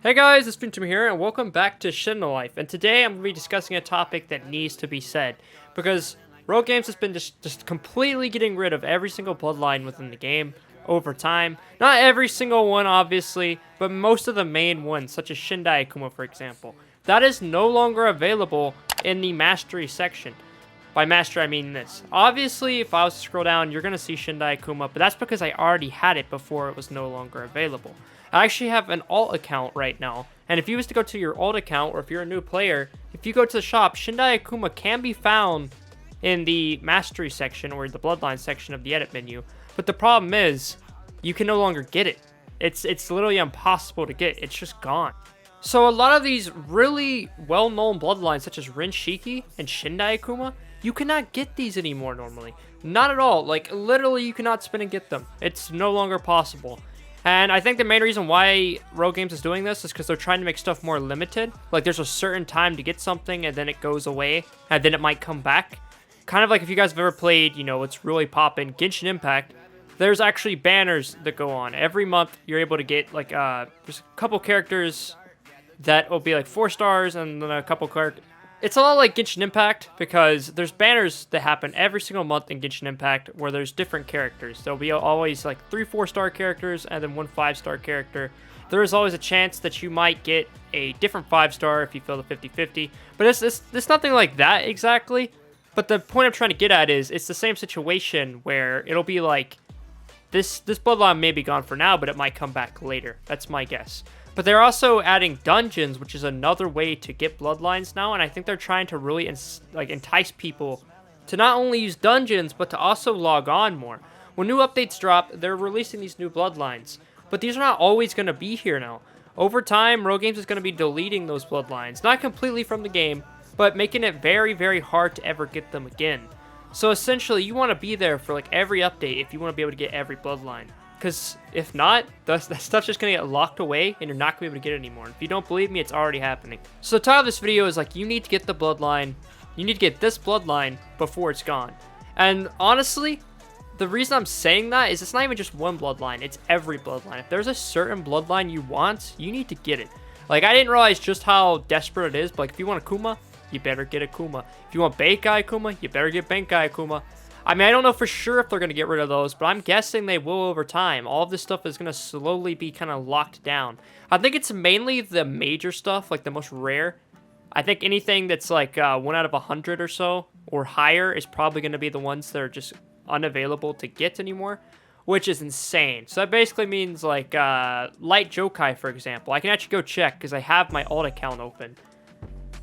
Hey guys, it's Tim here, and welcome back to Shindo Life. And today I'm going to be discussing a topic that needs to be said, because RellGames has been just completely getting rid of every single bloodline within the game over time. Not every single one, obviously, but most of the main ones, such as Shindai Akuma, for example. That is no longer available in the Mastery section. By Mastery, I mean this. Obviously, if I was to scroll down, you're going to see Shindai Akuma, but that's because I already had it before it was no longer available. I actually have an alt account right now, and if you was to go to your alt account, or if you're a new player, if you go to the shop, Shindai Akuma can be found in the Mastery section, or the Bloodline section of the edit menu. But the problem is, you can no longer get it. It's literally impossible to get. It's just gone. So a lot of these really well-known bloodlines, such as Rin Shiki and Shindai Akuma, you cannot get these anymore normally. Not at all. Like, literally, you cannot spin and get them. It's no longer possible. And I think the main reason why RellGames is doing this is because they're trying to make stuff more limited. Like, there's a certain time to get something, and then it goes away, and then it might come back. Kind of like if you guys have ever played, you know, it's really poppin', Genshin Impact. There's actually banners that go on. Every month, you're able to get, like, there's a couple characters that will be, like, 4 stars, and then a couple characters. It's a lot like Genshin Impact, because there's banners that happen every single month in Genshin Impact where there's different characters. There'll be always like 3 4-star characters and then 1 5-star character. There is always a chance that you might get a different 5-star if you fill the 50-50. But it's nothing like that exactly. But the point I'm trying to get at is it's the same situation where it'll be like this bloodline may be gone for now, but it might come back later. That's my guess. But they're also adding dungeons, which is another way to get bloodlines now, and I think they're trying to really entice people to not only use dungeons, but to also log on more. When new updates drop, they're releasing these new bloodlines, but these are not always going to be here now. Over time, RellGames is going to be deleting those bloodlines, not completely from the game, but making it very, very hard to ever get them again. So essentially, you want to be there for like every update if you want to be able to get every bloodline. Because if not, that stuff's just going to get locked away and you're not going to be able to get it anymore. If you don't believe me, it's already happening. So the title of this video is like, you need to get the bloodline. You need to get this bloodline before it's gone. And honestly, the reason I'm saying that is it's not even just one bloodline. It's every bloodline. If there's a certain bloodline you want, you need to get it. Like, I didn't realize just how desperate it is. But like, if you want Akuma, you better get Akuma. If you want Bankai Akuma, you better get Bankai Akuma. I mean, I don't know for sure if they're going to get rid of those, but I'm guessing they will over time. All of this stuff is going to slowly be kind of locked down. I think it's mainly the major stuff, like the most rare. I think anything that's like 1 out of 100 or so, or higher, is probably going to be the ones that are just unavailable to get anymore, which is insane. So that basically means like Light Jokai, for example. I can actually go check because I have my alt account open.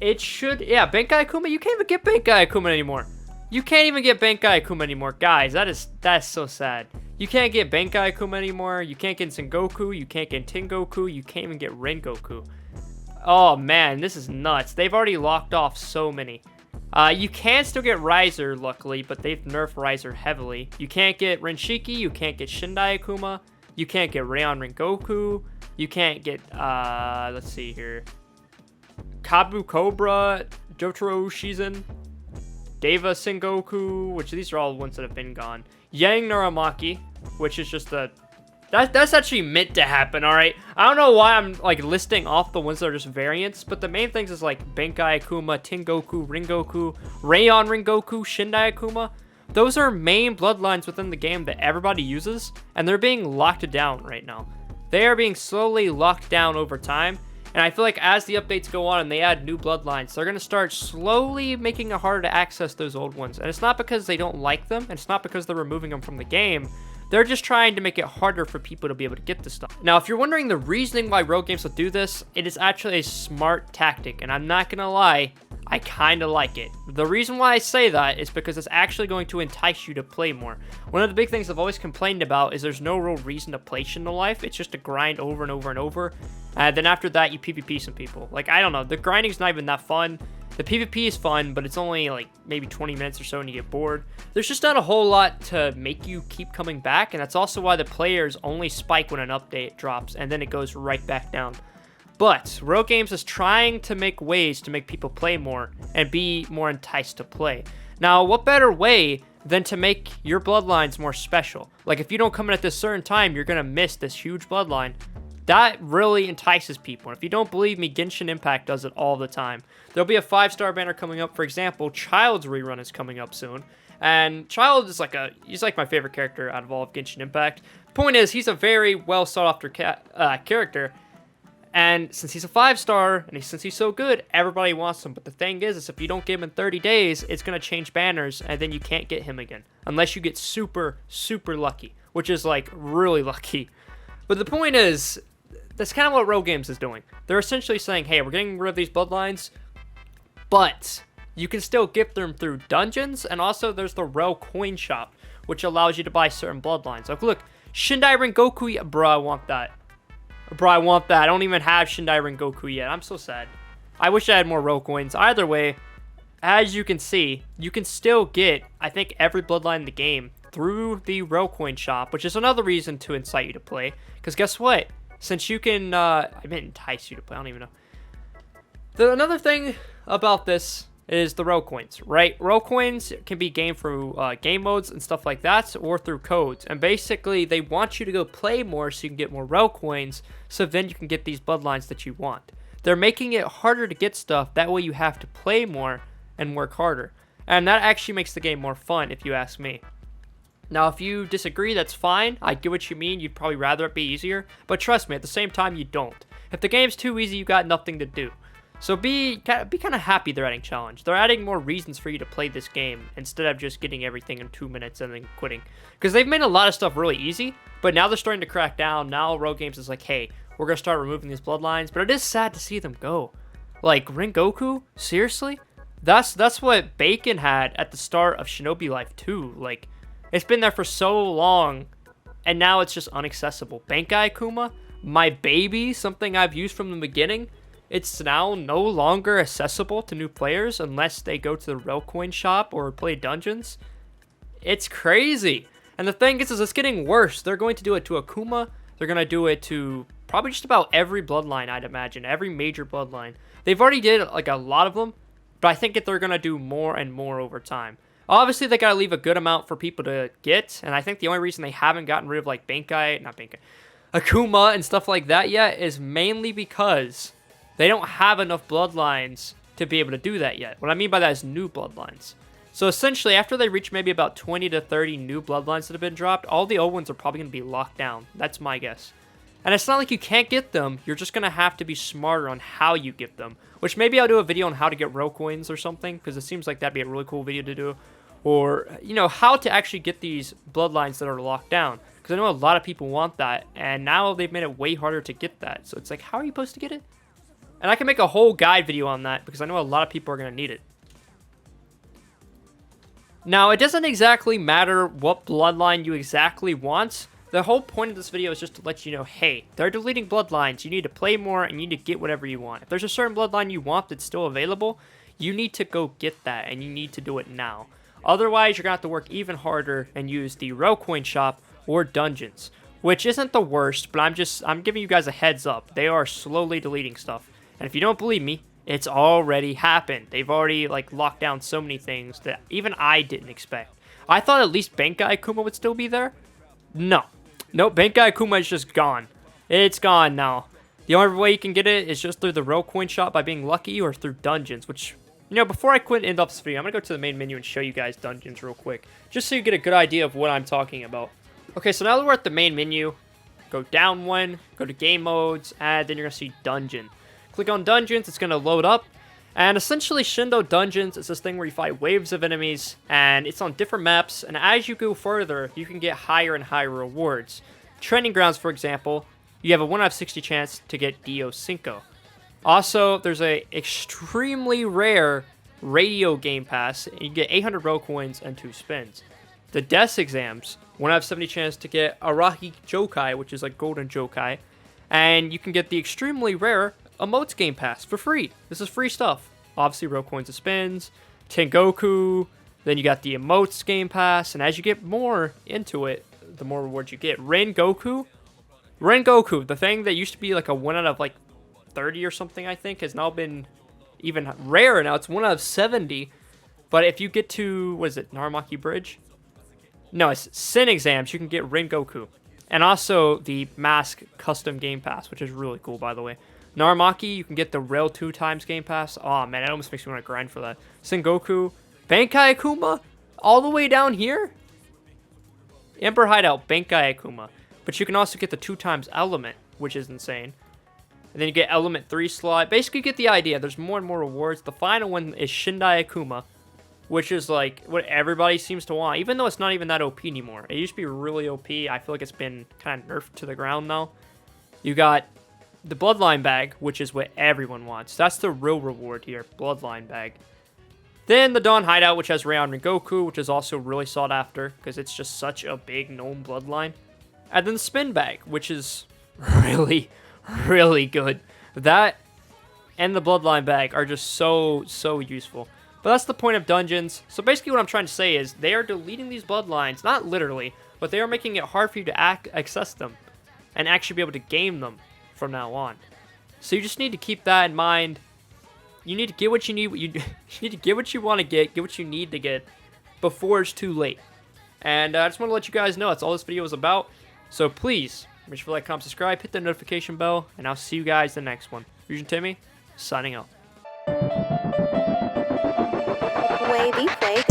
It should, yeah, Bankai Akuma, you can't even get Bankai Akuma anymore. You can't even get Bankai Akuma anymore. Guys, that's so sad. You can't get Bankai Akuma anymore. You can't get Sengoku. You can't get Tengoku. You can't even get Rengoku. Oh, man, this is nuts. They've already locked off so many. You can still get Riser, luckily, but they've nerfed Riser heavily. You can't get Rin Shiki. You can't get Shindai Akuma. You can't get Rayon Rengoku. You can't get, let's see here. Kabu Cobra, Jotaro Shizen. Deva Sengoku, which these are all ones that have been gone. Yang Naramaki, which is just that's actually meant to happen, alright? I don't know why I'm like listing off the ones that are just variants, but the main things is like Bankai Akuma, Tengoku, Rengoku, Rayon Rengoku, Shindai Akuma. Those are main bloodlines within the game that everybody uses, and they're being locked down right now. They are being slowly locked down over time. And I feel like as the updates go on and they add new bloodlines, they're going to start slowly making it harder to access those old ones. And it's not because they don't like them, and it's not because they're removing them from the game. They're just trying to make it harder for people to be able to get this stuff. Now, if you're wondering the reasoning why RellGames will do this, it is actually a smart tactic. And I'm not going to lie, I kind of like it. The reason why I say that is because it's actually going to entice you to play more. One of the big things I've always complained about is there's no real reason to play Shindo Life. It's just a grind over and over and over. And then after that, you PvP some people. Like, I don't know. The grinding's not even that fun. The PvP is fun, but it's only like maybe 20 minutes or so and you get bored. There's just not a whole lot to make you keep coming back. And that's also why the players only spike when an update drops. And then it goes right back down. But RellGames is trying to make ways to make people play more and be more enticed to play. Now, what better way than to make your bloodlines more special? Like, if you don't come in at this certain time, you're going to miss this huge bloodline. That really entices people. And if you don't believe me, Genshin Impact does it all the time. There'll be a 5-star banner coming up. For example, Child's rerun is coming up soon. And Child is he's like my favorite character out of all of Genshin Impact. Point is, he's a very well sought after character. And since he's a 5-star, and since he's so good, everybody wants him. But the thing is if you don't get him in 30 days, it's going to change banners, and then you can't get him again. Unless you get super, super lucky, which is like really lucky. But the point is, that's kind of what RellGames is doing. They're essentially saying, hey, we're getting rid of these bloodlines, but you can still get them through dungeons, and also there's the Rell coin shop, which allows you to buy certain bloodlines. Like, look, Shindai Rengoku, bro, I want that. Bro, I want that. I don't even have Shindai Rengoku yet. I'm so sad. I wish I had more Rell coins. Either way, as you can see, you can still get, I think, every bloodline in the game through the Rell coin shop, which is another reason to incite you to play. Because guess what? Since you can, I meant entice you to play, I don't even know. Another thing about this is the Rell coins, right? Rell coins can be gained through game modes and stuff like that, or through codes. And basically, they want you to go play more so you can get more Rell coins, so then you can get these bloodlines that you want. They're making it harder to get stuff, that way you have to play more and work harder. And that actually makes the game more fun, if you ask me. Now, if you disagree, that's fine. I get what you mean. You'd probably rather it be easier. But trust me, at the same time, you don't. If the game's too easy, you got nothing to do. So be kind of happy they're adding challenge. They're adding more reasons for you to play this game instead of just getting everything in 2 minutes and then quitting. Because they've made a lot of stuff really easy, but now they're starting to crack down. Now RellGames is like, hey, we're going to start removing these bloodlines. But it is sad to see them go. Like, Rengoku? Seriously? That's what Bacon had at the start of Shinobi Life 2. Like, it's been there for so long, and now it's just inaccessible. Bankai Kuma, my baby, something I've used from the beginning, it's now no longer accessible to new players unless they go to the Rell coin shop or play dungeons. It's crazy. And the thing is it's getting worse. They're going to do it to Akuma. They're going to do it to probably just about every bloodline, I'd imagine. Every major bloodline. They've already did like a lot of them, but I think that they're going to do more and more over time. Obviously, they got to leave a good amount for people to get, and I think the only reason they haven't gotten rid of, like, Akuma and stuff like that yet is mainly because they don't have enough bloodlines to be able to do that yet. What I mean by that is new bloodlines. So, essentially, after they reach maybe about 20 to 30 new bloodlines that have been dropped, all the old ones are probably going to be locked down. That's my guess. And it's not like you can't get them, you're just going to have to be smarter on how you get them. Which maybe I'll do a video on how to get Rell coins or something, because it seems like that'd be a really cool video to do. Or, you know, how to actually get these bloodlines that are locked down. Because I know a lot of people want that, and now they've made it way harder to get that. So it's like, how are you supposed to get it? And I can make a whole guide video on that, because I know a lot of people are going to need it. Now, it doesn't exactly matter what bloodline you exactly want. The whole point of this video is just to let you know, hey, they're deleting bloodlines. You need to play more, and you need to get whatever you want. If there's a certain bloodline you want that's still available, you need to go get that, and you need to do it now. Otherwise, you're going to have to work even harder and use the Rell coin shop or dungeons, which isn't the worst, but I'm giving you guys a heads up. They are slowly deleting stuff. And if you don't believe me, it's already happened. They've already like locked down so many things that even I didn't expect. I thought at least Bankai Akuma would still be there. No. Nope, Bankai Akuma is just gone. It's gone now. The only way you can get it is just through the Rell coin shop by being lucky or through dungeons, which, you know, before I quit and end off this video, I'm going to go to the main menu and show you guys dungeons real quick, just so you get a good idea of what I'm talking about. Okay, so now that we're at the main menu, go down one, go to game modes, and then you're going to see dungeon. Click on dungeons, it's going to load up, and essentially Shindo dungeons is this thing where you fight waves of enemies, and it's on different maps, and as you go further, you can get higher and higher rewards. Training grounds, for example, you have a 1 out of 60 chance to get Dio Cinco. Also, there's a extremely rare radio game pass, and you get 800 Rell coins and 2 spins. The desk exams, 1 out of 70 chance to get Araki Jokai, which is like Golden Jokai, and you can get the extremely rare Emotes game pass for free. This is free stuff. Obviously, Rell coins and spins, Tengoku, then you got the Emotes game pass, and as you get more into it, the more rewards you get. Rengoku, the thing that used to be like a 1 out of like 30 or something, I think, has now been even rarer. Now it's 1 out of 70. But if you get to, what is it, Naramaki Bridge? No, it's Sin exams, you can get Rengoku. And also the Mask Custom Game Pass, which is really cool, by the way. Naramaki, you can get the Rel 2 times Game Pass. Oh, man, it almost makes me want to grind for that. Sengoku, Bankai Akuma, all the way down here? Emperor Hideout, Bankai Akuma. But you can also get the 2 times Element, which is insane. And then you get Element 3 slot. Basically, you get the idea. There's more and more rewards. The final one is Shindai Akuma, which is like what everybody seems to want, even though it's not even that OP anymore. It used to be really OP. I feel like it's been kind of nerfed to the ground now. You got the Bloodline bag, which is what everyone wants. That's the real reward here, Bloodline bag. Then the Dawn Hideout, which has Rayon Rengoku, which is also really sought after because it's just such a big known bloodline. And then the Spin bag, which is really, really good. That and the Bloodline bag are just so useful. But that's the point of dungeons. So basically what I'm trying to say is they are deleting these bloodlines, not literally, but they are making it hard for you to access them and actually be able to game them from now on. So you just need to keep that in mind. You need to get what you need. You need to get what you want to get what you need to get before it's too late. And I just want to let you guys know that's all this video is about. So please, make sure to like, comment, subscribe, hit the notification bell, and I'll see you guys in the next one. Fusion Timmy, signing out. Wavy Flake.